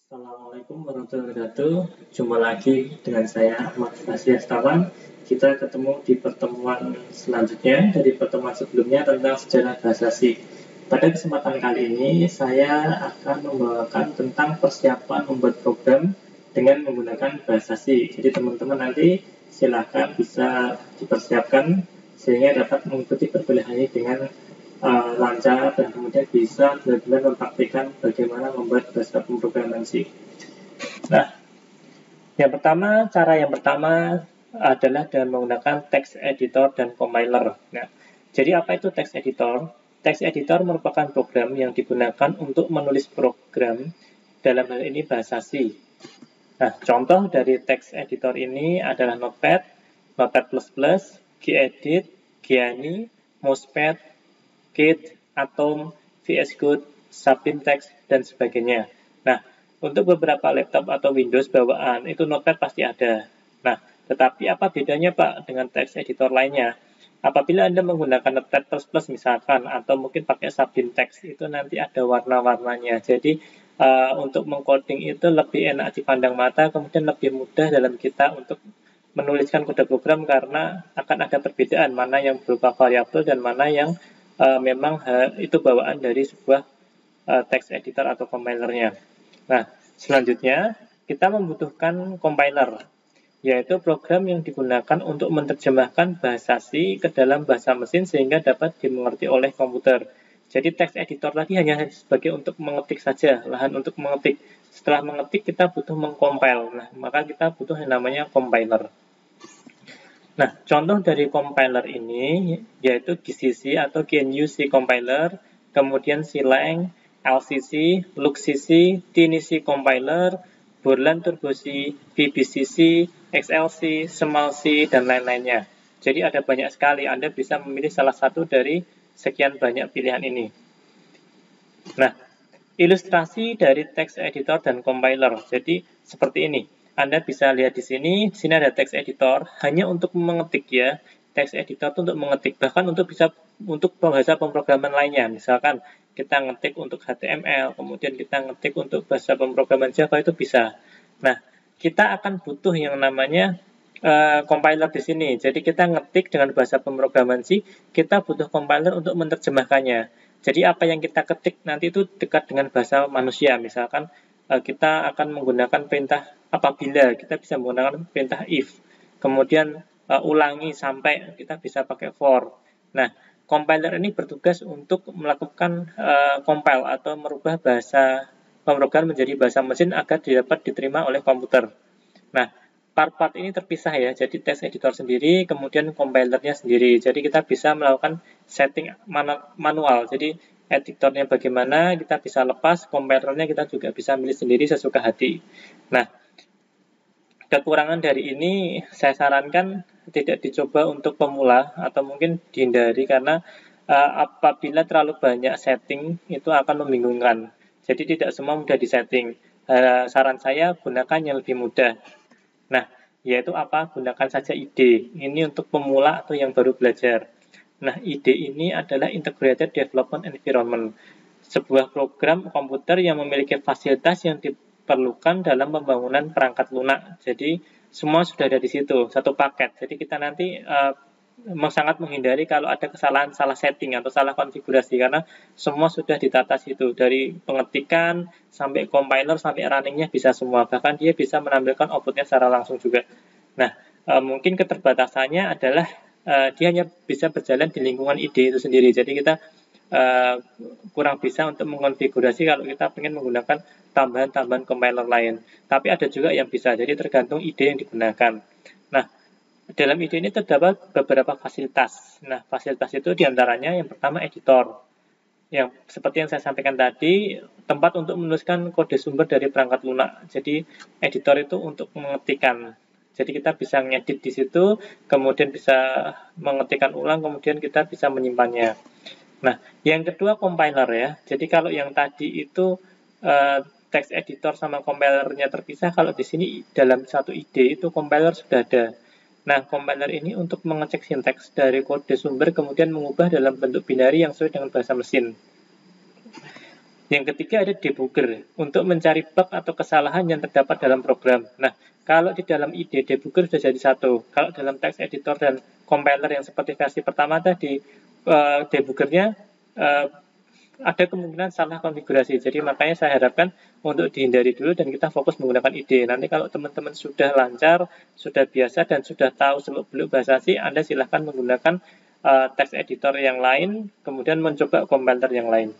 Assalamualaikum warahmatullahi wabarakatuh. Jumpa lagi dengan saya Ahmad Fasya Stawan. Kita ketemu di pertemuan selanjutnya dari pertemuan sebelumnya tentang sejarah bahasa asing. Pada kesempatan kali ini saya akan membawakan tentang persiapan membuat program dengan menggunakan bahasa asing. Jadi teman-teman nanti silakan bisa dipersiapkan sehingga dapat mengikuti perkuliahan ini dengan lancar dan kemudian bisa benar-benar mempraktikkan bagaimana membuat bahasa pemrograman C. Nah, cara yang pertama adalah dengan menggunakan text editor dan compiler. Nah, jadi apa itu text editor? Text editor merupakan program yang digunakan untuk menulis program, dalam hal ini bahasa C. Nah, contoh dari text editor ini adalah Notepad, Notepad++, Gedit, Geany, Mousepad, Kit, Atom, VS Code, Sublime Text, dan sebagainya. Nah, untuk beberapa laptop atau Windows bawaan, itu Notepad pasti ada. Nah, tetapi apa bedanya Pak dengan text editor lainnya? Apabila Anda menggunakan Notepad++ misalkan, atau mungkin pakai Sublime Text, itu nanti ada warna-warnanya. Jadi, untuk mengcoding itu lebih enak dipandang mata, kemudian lebih mudah dalam kita untuk menuliskan kode program karena akan ada perbedaan mana yang berupa variabel dan mana yang memang itu bawaan dari sebuah text editor atau compilernya. Nah, selanjutnya kita membutuhkan compiler, yaitu program yang digunakan untuk menerjemahkan bahasa C ke dalam bahasa mesin sehingga dapat dimengerti oleh komputer. Jadi text editor tadi hanya sebagai untuk mengetik saja, lahan untuk mengetik. Setelah mengetik kita butuh mengcompile. Nah, maka kita butuh yang namanya compiler. Nah, contoh dari compiler ini yaitu GCC atau GNU C compiler, kemudian Silang, LCC, LuxCC, TiniC compiler, Borland Turbo C, VBCC, XLC, Small C, dan lain-lainnya. Jadi ada banyak sekali, Anda bisa memilih salah satu dari sekian banyak pilihan ini. Nah, ilustrasi dari text editor dan compiler. Jadi seperti ini. Anda bisa lihat di sini ada text editor hanya untuk mengetik ya. Text editor itu untuk mengetik, bahkan untuk bahasa pemrograman lainnya. Misalkan kita ngetik untuk HTML, kemudian kita ngetik untuk bahasa pemrograman Java itu bisa. Nah, kita akan butuh yang namanya compiler di sini. Jadi kita ngetik dengan bahasa pemrograman C, kita butuh compiler untuk menerjemahkannya. Jadi apa yang kita ketik nanti itu dekat dengan bahasa manusia. Misalkan kita akan menggunakan perintah apabila, kita bisa menggunakan perintah if. Kemudian ulangi sampai, kita bisa pakai for. Nah, compiler ini bertugas untuk melakukan compile atau merubah bahasa pemrograman menjadi bahasa mesin agar dapat diterima oleh komputer. Nah, part-part ini terpisah ya, jadi text editor sendiri, kemudian compilernya sendiri. Jadi kita bisa melakukan setting manual. Jadi editornya bagaimana, kita bisa lepas, compilernya kita juga bisa milih sendiri sesuka hati. Nah, kekurangan dari ini saya sarankan tidak dicoba untuk pemula atau mungkin dihindari karena apabila terlalu banyak setting itu akan membingungkan. Jadi tidak semua mudah disetting. Saran saya gunakan yang lebih mudah. Nah, yaitu apa? Gunakan saja IDE. Ini untuk pemula atau yang baru belajar. Nah, IDE ini adalah Integrated Development Environment, sebuah program komputer yang memiliki fasilitas yang diperlukan dalam pembangunan perangkat lunak. Jadi, semua sudah ada di situ, satu paket. Jadi, kita nanti sangat menghindari kalau ada kesalahan salah setting atau salah konfigurasi karena semua sudah ditata situ dari pengetikan sampai compiler sampai runningnya bisa semua, bahkan dia bisa menampilkan outputnya secara langsung juga. Nah, mungkin keterbatasannya adalah dia hanya bisa berjalan di lingkungan IDE itu sendiri, jadi kita kurang bisa untuk mengkonfigurasi kalau kita ingin menggunakan tambahan-tambahan compiler lain, tapi ada juga yang bisa, jadi tergantung IDE yang digunakan. Nah, dalam IDE ini terdapat beberapa fasilitas. Nah, fasilitas itu diantaranya yang pertama editor. Yang seperti yang saya sampaikan tadi, tempat untuk menuliskan kode sumber dari perangkat lunak. Jadi, editor itu untuk mengetikkan. Jadi, kita bisa ngedit di situ, kemudian bisa mengetikkan ulang, kemudian kita bisa menyimpannya. Nah, yang kedua compiler ya. Jadi, kalau yang tadi itu text editor sama compilernya terpisah, kalau di sini dalam satu IDE itu compiler sudah ada. Nah, compiler ini untuk mengecek sintaks dari kode sumber kemudian mengubah dalam bentuk binary yang sesuai dengan bahasa mesin. Yang ketiga ada debugger, untuk mencari bug atau kesalahan yang terdapat dalam program. Nah, kalau di dalam IDE, debugger sudah jadi satu. Kalau dalam text editor dan compiler yang seperti versi pertama tadi, debuggernya ada kemungkinan salah konfigurasi. Jadi makanya saya harapkan untuk dihindari dulu dan kita fokus menggunakan IDE. Nanti kalau teman-teman sudah lancar, sudah biasa, dan sudah tahu seluk-beluk bahasa C, Anda silahkan menggunakan text editor yang lain, kemudian mencoba compiler yang lain.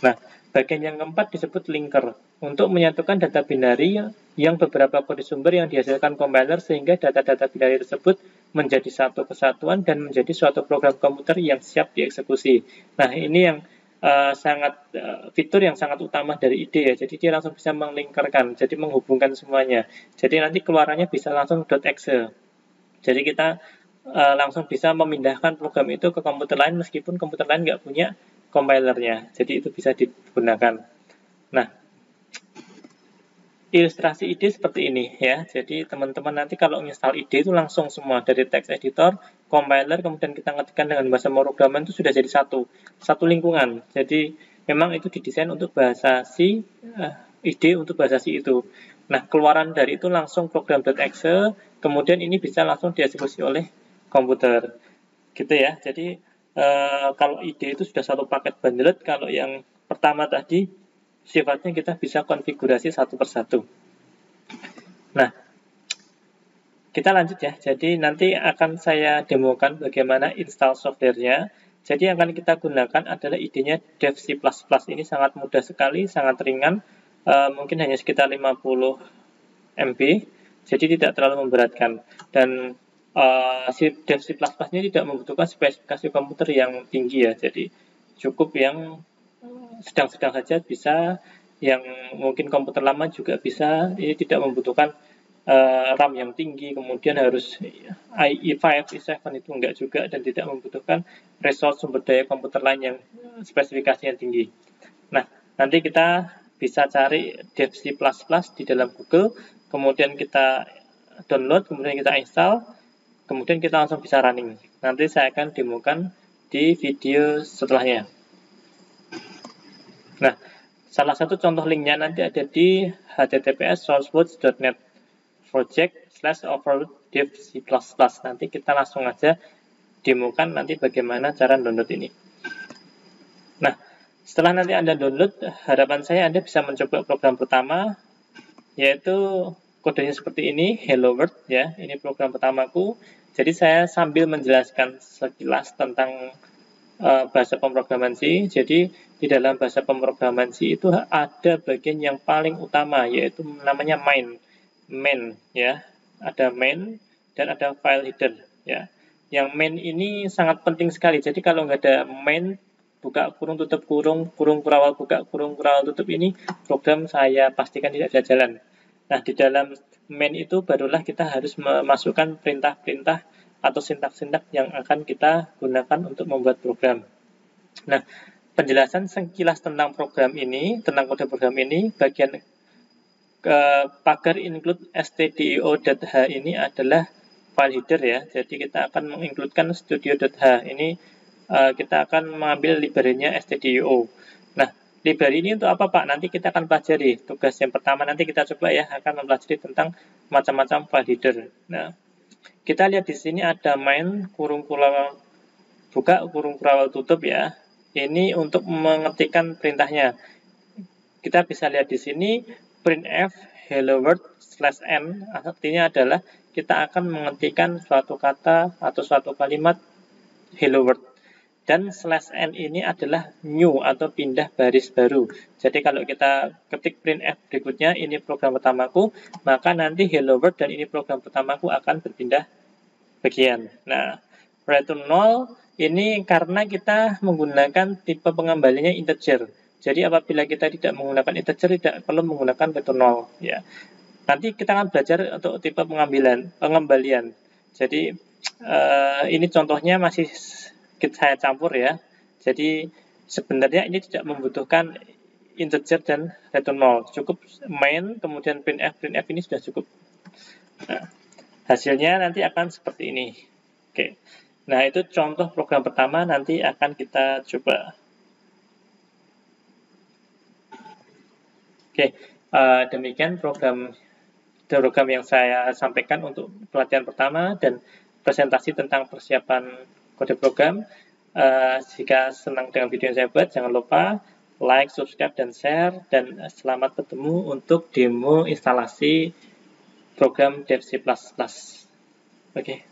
Nah, bagian yang keempat disebut linker, untuk menyatukan data binary yang beberapa kode sumber yang dihasilkan compiler sehingga data-data binary tersebut menjadi satu kesatuan dan menjadi suatu program komputer yang siap dieksekusi. Nah, ini yang fitur yang sangat utama dari IDE ya. Jadi dia langsung bisa melingkarkan, jadi menghubungkan semuanya. Jadi nanti keluarannya bisa langsung .exe. Jadi kita langsung bisa memindahkan program itu ke komputer lain meskipun komputer lain nggak punya compilernya. Jadi itu bisa digunakan. Nah, ilustrasi IDE seperti ini ya. Jadi teman-teman nanti kalau install IDE itu langsung semua dari text editor, compiler, kemudian kita ngetikkan dengan bahasa pemrograman itu sudah jadi satu lingkungan. Jadi memang itu didesain untuk bahasa C, IDE untuk bahasa C itu. Nah, keluaran dari itu langsung program.exe, kemudian ini bisa langsung dieksekusi oleh komputer. Gitu ya. Jadi kalau IDE itu sudah satu paket bundlet, kalau yang pertama tadi sifatnya kita bisa konfigurasi satu persatu. Nah, kita lanjut ya. Jadi nanti akan saya demokan bagaimana install softwarenya. Jadi yang akan kita gunakan adalah idenya Dev C++. Ini sangat mudah sekali, sangat ringan. Mungkin hanya sekitar 50 MB. Jadi tidak terlalu memberatkan. Dan si Dev C++ ini tidak membutuhkan spesifikasi komputer yang tinggi ya. Jadi cukup yang sedang-sedang saja bisa, yang mungkin komputer lama juga bisa. Ini tidak membutuhkan RAM yang tinggi, kemudian harus i5, i7 itu enggak juga, dan tidak membutuhkan resource sumber daya komputer lain yang spesifikasinya tinggi. Nah, nanti kita bisa cari Dev C++ di dalam Google, kemudian kita download, kemudian kita install, kemudian kita langsung bisa running. Nanti saya akan demokan di video setelahnya. Nah, salah satu contoh linknya nanti ada di https://sourcewords.net project/overload dev C++. Nanti kita langsung aja demokan nanti bagaimana cara download ini. Nah, setelah nanti Anda download, harapan saya Anda bisa mencoba program pertama, yaitu kodenya seperti ini, Hello World ya. Ini program pertamaku. Jadi saya sambil menjelaskan sekilas tentang bahasa pemrograman C. Jadi di dalam bahasa pemrograman C itu ada bagian yang paling utama, yaitu namanya main ya. Ada main dan ada file header ya. Yang main ini sangat penting sekali. Jadi kalau nggak ada main, buka kurung tutup kurung, kurung kurawal buka, kurung kurawal tutup, ini program saya pastikan tidak bisa jalan. Nah, di dalam main itu barulah kita harus memasukkan perintah-perintah atau sintak-sintak yang akan kita gunakan untuk membuat program. Nah, penjelasan sekilas tentang program ini, tentang kode program ini, bagian pagar include stdio.h ini adalah file header ya. Jadi kita akan mengincludekan studio.h. Ini kita akan mengambil library-nya stdio. Nah, library ini untuk apa Pak? Nanti kita akan pelajari. Tugas yang pertama nanti kita coba ya, akan mempelajari tentang macam-macam file header. Nah, kita lihat di sini ada main kurung kurawal buka, kurung kurawal tutup ya. Ini untuk mengetikkan perintahnya. Kita bisa lihat di sini printf hello world /n, artinya adalah kita akan mengetikkan suatu kata atau suatu kalimat hello world. Dan /n ini adalah new atau pindah baris baru. Jadi kalau kita ketik printf berikutnya, ini program pertamaku, maka nanti hello world dan ini program pertamaku akan berpindah bagian. Nah, return 0 ini karena kita menggunakan tipe pengembaliannya integer. Jadi apabila kita tidak menggunakan integer, tidak perlu menggunakan return 0 ya. Nanti kita akan belajar untuk tipe pengembalian. Jadi ini contohnya masih saya campur ya. Jadi sebenarnya ini tidak membutuhkan integer dan return 0. Cukup main, kemudian printf ini sudah cukup. Nah, hasilnya nanti akan seperti ini. Oke. Nah, itu contoh program pertama, nanti akan kita coba. Oke, demikian program yang saya sampaikan untuk pelatihan pertama dan presentasi tentang persiapan kode program. Jika senang dengan video yang saya buat, jangan lupa like, subscribe, dan share. Dan selamat bertemu untuk demo instalasi program Dev C++. Oke.